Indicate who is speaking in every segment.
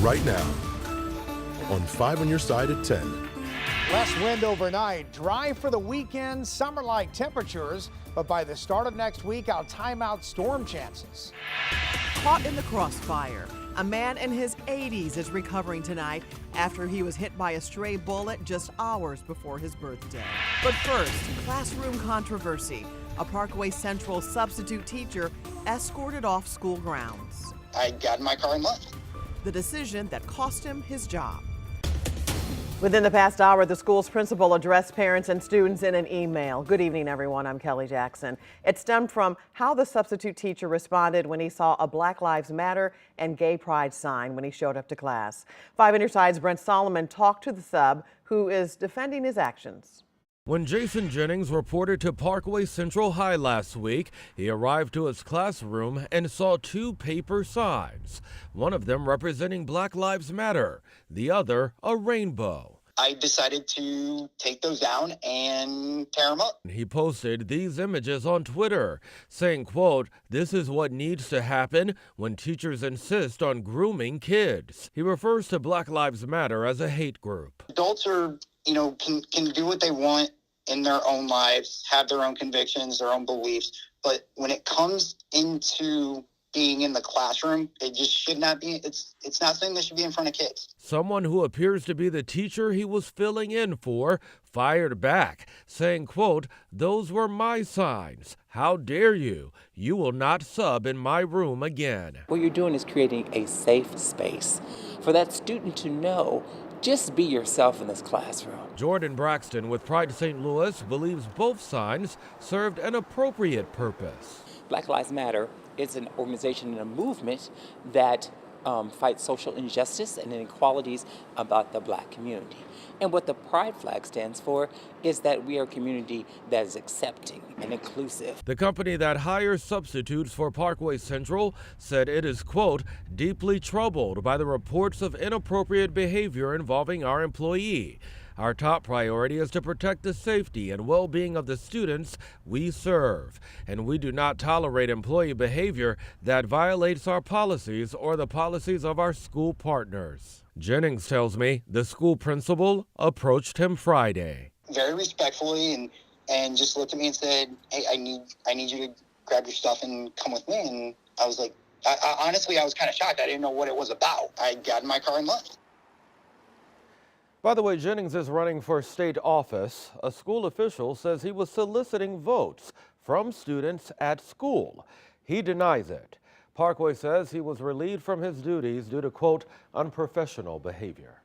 Speaker 1: right now on 5 on your side at 10.
Speaker 2: Less wind overnight, dry for the weekend, summer-like temperatures, but by the start of next week, I'll time out storm chances.
Speaker 3: Caught in the crossfire, a man in his 80s is recovering tonight after he was hit by a stray bullet just hours before his birthday. But first, classroom controversy. A Parkway Central substitute teacher escorted off school grounds.
Speaker 4: I got in my car and left.
Speaker 3: The decision that cost him his job. Within the past hour, the school's principal addressed parents and students in an email. Good evening, everyone. I'm Kelly Jackson. It stemmed from how the substitute teacher responded when he saw a Black Lives Matter and Gay Pride sign when he showed up to class. 5 on your side's Brent Solomon talked to the sub, who is defending his actions.
Speaker 5: When Jason Jennings reported to Parkway Central High last week, he arrived to his classroom and saw 2 paper signs, one of them representing Black Lives Matter, the other a rainbow.
Speaker 4: I decided to take those down and tear them up.
Speaker 5: He posted these images on Twitter, saying, quote, "This is what needs to happen when teachers insist on grooming kids." He refers to Black Lives Matter as a hate group.
Speaker 4: Adults are, can do what they want in their own lives, have their own convictions, their own beliefs. But when it comes into being in the classroom, it just should not be, it's not something that should be in front of kids.
Speaker 5: Someone who appears to be the teacher he was filling in for fired back, saying, quote, "Those were my signs. How dare you? You will not sub in my room again."
Speaker 6: What you're doing is creating a safe space for that student to know, just be yourself in this classroom.
Speaker 5: Jordan Braxton with Pride St. Louis believes both signs served an appropriate purpose.
Speaker 6: Black Lives Matter is an organization and a movement that fights social injustice and inequalities about the Black community. And what the Pride flag stands for is that we are a community that is accepting and inclusive.
Speaker 5: The company that hires substitutes for Parkway Central said it is, quote, "deeply troubled by the reports of inappropriate behavior involving our employee. Our top priority is to protect the safety and well-being of the students we serve, and we do not tolerate employee behavior that violates our policies or the policies of our school partners." Jennings tells me the school principal approached him Friday.
Speaker 4: Very respectfully and just looked at me and said, "Hey, I need you to grab your stuff and come with me." And I was like, honestly, I was kind of shocked. I didn't know what it was about. I got in my car and left.
Speaker 5: By the way, Jennings is running for state office. A school official says he was soliciting votes from students at school. He denies it. Parkway says he was relieved from his duties due to, quote, unprofessional behavior.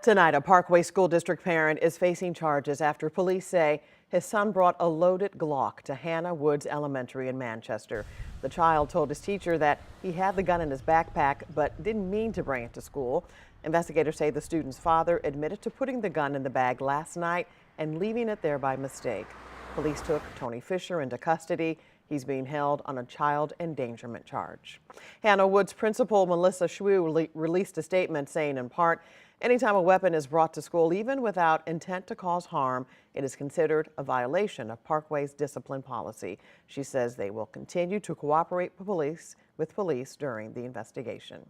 Speaker 3: Tonight, a Parkway School District parent is facing charges after police say his son brought a loaded Glock to Hannah Woods Elementary in Manchester. The child told his teacher that he had the gun in his backpack but didn't mean to bring it to school. Investigators say the student's father admitted to putting the gun in the bag last night and leaving it there by mistake. Police took Tony Fisher into custody. He's being held on a child endangerment charge. Hannah Woods principal Melissa Schwu released a statement saying, in part, anytime a weapon is brought to school, even without intent to cause harm, it is considered a violation of Parkway's discipline policy. She says they will continue to cooperate with police during the investigation.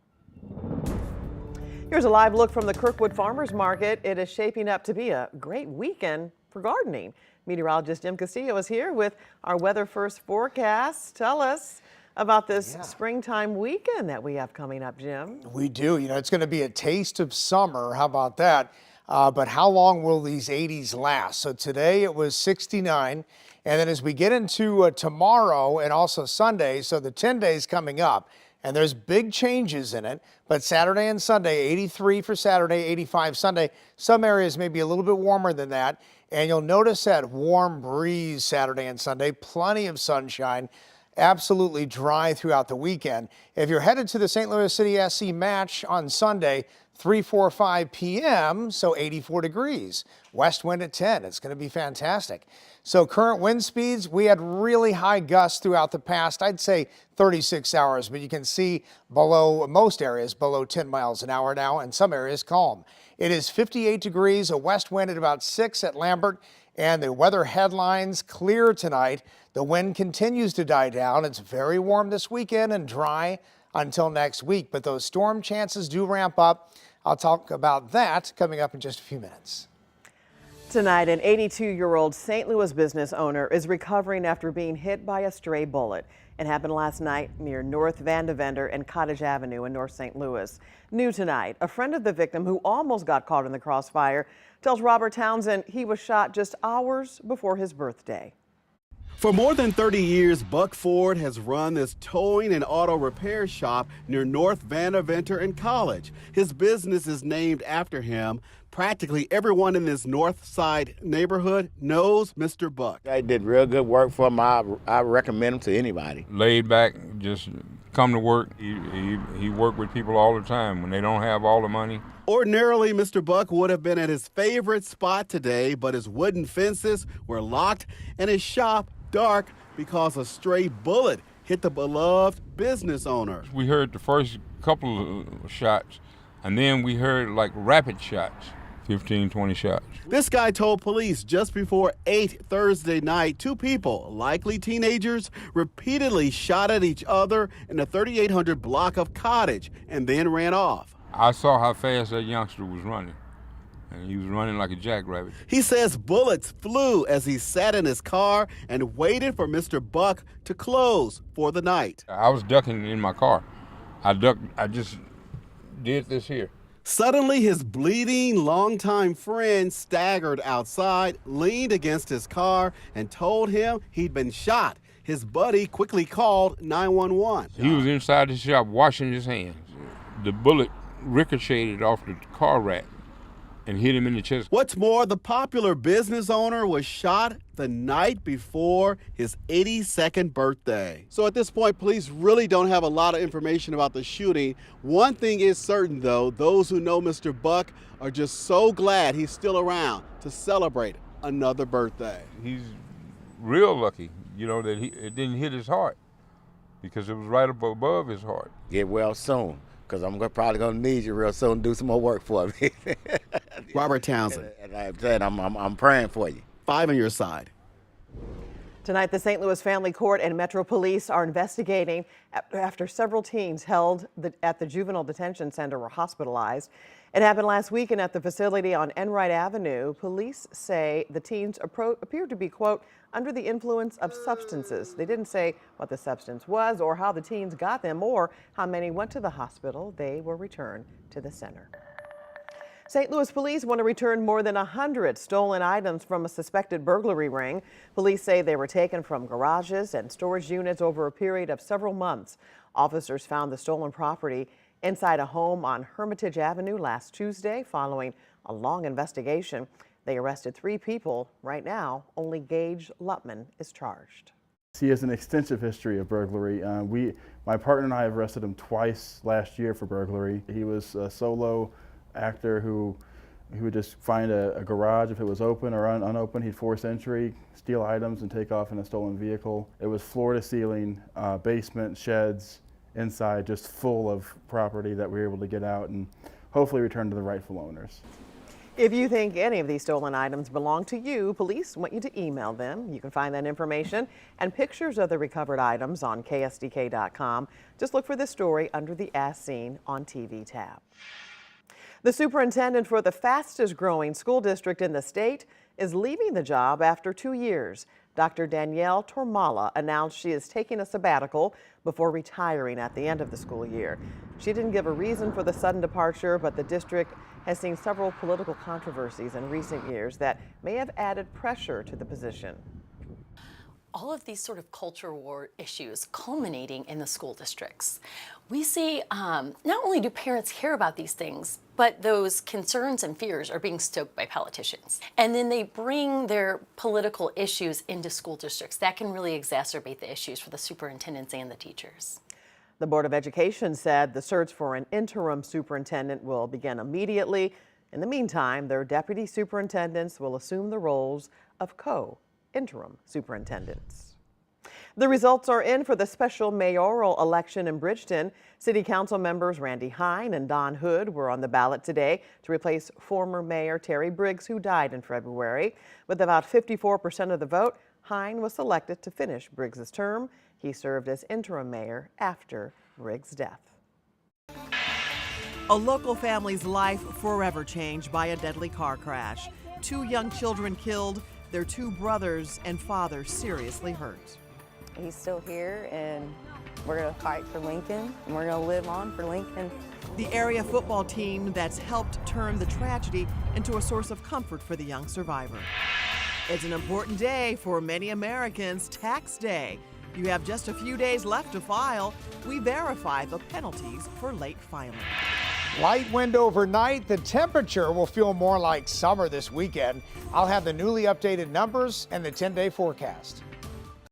Speaker 3: Here's a live look from the Kirkwood Farmers Market. It is shaping up to be a great weekend for gardening. Meteorologist Jim Castillo is here with our Weather First forecast. Tell us about this springtime weekend that we have coming up, Jim.
Speaker 2: We do. It's going to be a taste of summer. How about that? But how long will these 80s last? So today it was 69. And then as we get into tomorrow and also Sunday, so the 10 days coming up, and there's big changes in it, but Saturday and Sunday, 83 for Saturday, 85 Sunday. Some areas may be a little bit warmer than that. And you'll notice that warm breeze Saturday and Sunday, plenty of sunshine, absolutely dry throughout the weekend. If you're headed to the St. Louis City SC match on Sunday, 3:45 p.m., so 84 degrees. West wind at 10. It's going to be fantastic. So current wind speeds, we had really high gusts throughout the past, I'd say 36 hours, but you can see below most areas, below 10 miles an hour now, and some areas calm. It is 58 degrees, a west wind at about 6 at Lambert, and the weather headlines clear tonight. The wind continues to die down. It's very warm this weekend and dry. until next week. But those storm chances do ramp up. I'll talk about that coming up in just a few minutes.
Speaker 3: Tonight, an 82-year-old St. Louis business owner is recovering after being hit by a stray bullet. It happened last night near North Vandeventer and Cottage Avenue in North St. Louis. New tonight, a friend of the victim who almost got caught in the crossfire tells Robert Townsend he was shot just hours before his birthday.
Speaker 7: For more than 30 years, Buck Ford has run this towing and auto repair shop near North Vandeventer and College. His business is named after him. Practically everyone in this North Side neighborhood knows Mr. Buck.
Speaker 8: I did real good work for him. I recommend him to anybody.
Speaker 9: Laid back, just come to work. He worked with people all the time when they don't have all the money.
Speaker 7: Ordinarily, Mr. Buck would have been at his favorite spot today, but his wooden fences were locked and his shop dark because a stray bullet hit the beloved business owner.
Speaker 9: We heard the first couple of shots, and then we heard like rapid shots, 15, 20 shots.
Speaker 7: This guy told police just before 8 Thursday night, two people, likely teenagers, repeatedly shot at each other in the 3800 block of Cottage and then ran off.
Speaker 9: I saw how fast that youngster was running, and he was running like a jackrabbit.
Speaker 7: He says bullets flew as he sat in his car and waited for Mr. Buck to close for the night.
Speaker 9: I was ducking in my car. I just did this here.
Speaker 7: Suddenly, his bleeding longtime friend staggered outside, leaned against his car, and told him he'd been shot. His buddy quickly called 911.
Speaker 9: He was inside the shop washing his hands. The bullet ricocheted off the car rack and hit him in the chest.
Speaker 7: What's more, the popular business owner was shot the night before his 82nd birthday. So at this point, police really don't have a lot of information about the shooting. One thing is certain, though, those who know Mr. Buck are just so glad he's still around to celebrate another birthday.
Speaker 9: He's real lucky, that it didn't hit his heart, because it was right up above his heart.
Speaker 8: Get well soon, because I'm probably going to need you real soon to do some more work for me.
Speaker 7: Robert Townsend.
Speaker 8: And I said, I'm praying for you.
Speaker 7: 5 on your side.
Speaker 3: Tonight, the St. Louis Family Court and Metro Police are investigating after several teens held at the Juvenile Detention Center were hospitalized. It happened last weekend at the facility on Enright Avenue. Police say the teens appeared to be, quote, under the influence of substances. They didn't say what the substance was or how the teens got them or how many went to the hospital. They were returned to the center. St. Louis police want to return more than 100 stolen items from a suspected burglary ring. Police say they were taken from garages and storage units over a period of several months. Officers found the stolen property inside a home on Hermitage Avenue last Tuesday. Following a long investigation, they arrested 3 people. Right now, only Gage Lutman is charged.
Speaker 10: He has an extensive history of burglary. My partner and I have arrested him twice last year for burglary. He was a solo actor who would just find a garage if it was open or unopened. He'd force entry, steal items, and take off in a stolen vehicle. It was floor to ceiling, basement, sheds, inside, just full of property that we were able to get out and hopefully return to the rightful owners.
Speaker 3: If you think any of these stolen items belong to you, police want you to email them. You can find that information and pictures of the recovered items on ksdk.com. Just look for this story under the As Seen on TV tab. The superintendent for the fastest growing school district in the state is leaving the job after 2 years. Dr. Danielle Tormala announced she is taking a sabbatical before retiring at the end of the school year. She didn't give a reason for the sudden departure, but the district has seen several political controversies in recent years that may have added pressure to the position.
Speaker 11: All of these sort of culture war issues culminating in the school districts. We see not only do parents care about these things, but those concerns and fears are being stoked by politicians. And then they bring their political issues into school districts. That can really exacerbate the issues for the superintendents and the teachers.
Speaker 3: The Board of Education said the search for an interim superintendent will begin immediately. In the meantime, their deputy superintendents will assume the roles of interim superintendents. The results are in for the special mayoral election in Bridgeton. City Council members Randy Hine and Don Hood were on the ballot today to replace former Mayor Terry Briggs, who died in February. With about 54% of the vote, Hine was selected to finish Briggs' term. He served as interim mayor after Riggs' death.
Speaker 12: A local family's life forever changed by a deadly car crash. 2 young children killed, their 2 brothers and father seriously hurt.
Speaker 13: He's still here, and we're going to fight for Lincoln, and we're going to live on for Lincoln.
Speaker 12: The area football team that's helped turn the tragedy into a source of comfort for the young survivor. It's an important day for many Americans, Tax Day. You have just a few days left to file. We verify the penalties for late filing.
Speaker 2: Light wind overnight. The temperature will feel more like summer this weekend. I'll have the newly updated numbers and the 10-day forecast.